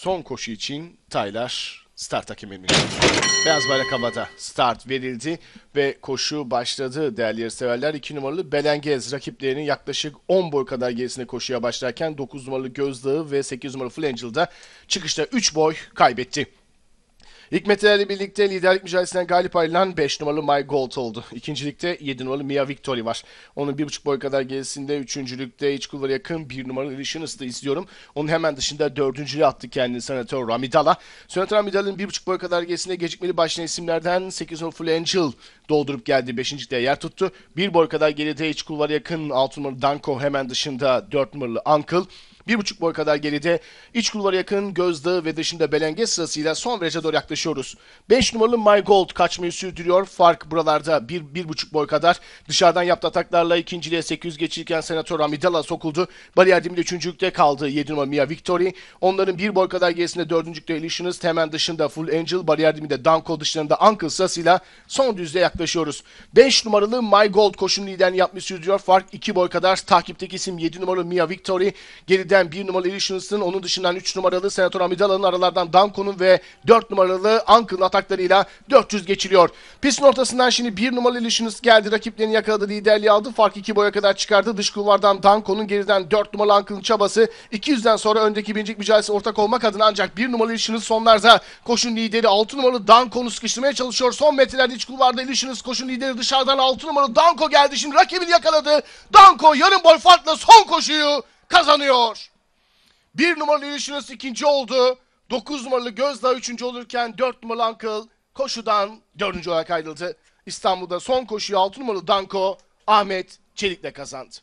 son koşu için Taylar start hakemini. Beyaz bayrak havada, start verildi ve koşu başladı değerli yarışseverler. 2 numaralı Belengez rakiplerinin yaklaşık 10 boy kadar gerisine koşuya başlarken 9 numaralı Gözdağı ve 8 numaralı Full Angel'da çıkışta 3 boy kaybetti. İlk metrelerle birlikte liderlik mücadelesinden galip ayrılan 5 numaralı My Gold oldu. İkincilikte 7 numaralı Mia Victory var. Onun 1,5 boy kadar gerisinde üçüncülükte iç kulvara yakın 1 numaralı Illusionist'ı izliyorum. Onun hemen dışında dördüncülüğe attı kendini Senatör Ramidala. Senatör Ramidala'nın 1,5 boy kadar gerisinde gecikmeli başlayan isimlerden 8 numaralı Full Angel doldurup geldi. 5. yer tuttu. 1 boy kadar geride iç kulvara yakın 6 numaralı Danko, hemen dışında 4 numaralı Uncle. 1,5 boy kadar geride iç kulvara yakın Gözdağı ve dışında Belengez sırasıyla son viraja doğru yaklaşıyoruz. 5 numaralı My Gold kaçmayı sürdürüyor. Fark buralarda 1,5 boy kadar. Dışarıdan yaptığı ataklarla ikinciliğe 800 geçirken Senatör Amidala sokuldu. Bariyer dibinde üçüncülükte kaldı 7 numaralı Mia Victory. Onların 1 boy kadar gerisinde dördüncülükte Illusionist, hemen dışında Full Angel, bariyer dibinde Danko, dışlarında Uncle sırasıyla son düzlüğe yaklaşıyoruz. 5 numaralı My Gold koşunun liderini yapmayı sürdürüyor. Fark 2 boy kadar. Takipteki isim 7 numaralı Mia Victory. Geride 1 numaralı Illusionist'ın, onun dışından 3 numaralı Senatör Amidala'nın, aralardan Danko'nun ve 4 numaralı Uncle'ın ataklarıyla 400 geçiliyor. Pistin ortasından şimdi 1 numaralı Illusionist geldi. Rakiplerini yakaladı, liderliği aldı. Fark 2 boya kadar çıkardı. Dış kulvardan Danko'nun, geriden 4 numaralı Uncle'ın çabası. 200'den sonra öndeki birincilik mücadelesi ortak olmak adına, ancak 1 numaralı Illusionist sonlarda koşun lideri 6 numaralı Danko'nu sıkıştırmaya çalışıyor. Son metrelerde iç kulvarda Illusionist koşun lideri, dışarıdan 6 numaralı Danko geldi. Şimdi rakibini yakaladı. Danko yarım boy farkla son koşuyu kazanıyor. 1 numaralı Illusionist ikinci oldu. 9 numaralı Gözdağı üçüncü olurken 4 numaralı Uncle koşudan dördüncü olarak ayrıldı. İstanbul'da son koşuyu 6 numaralı Danko Ahmet Çelik'le kazandı.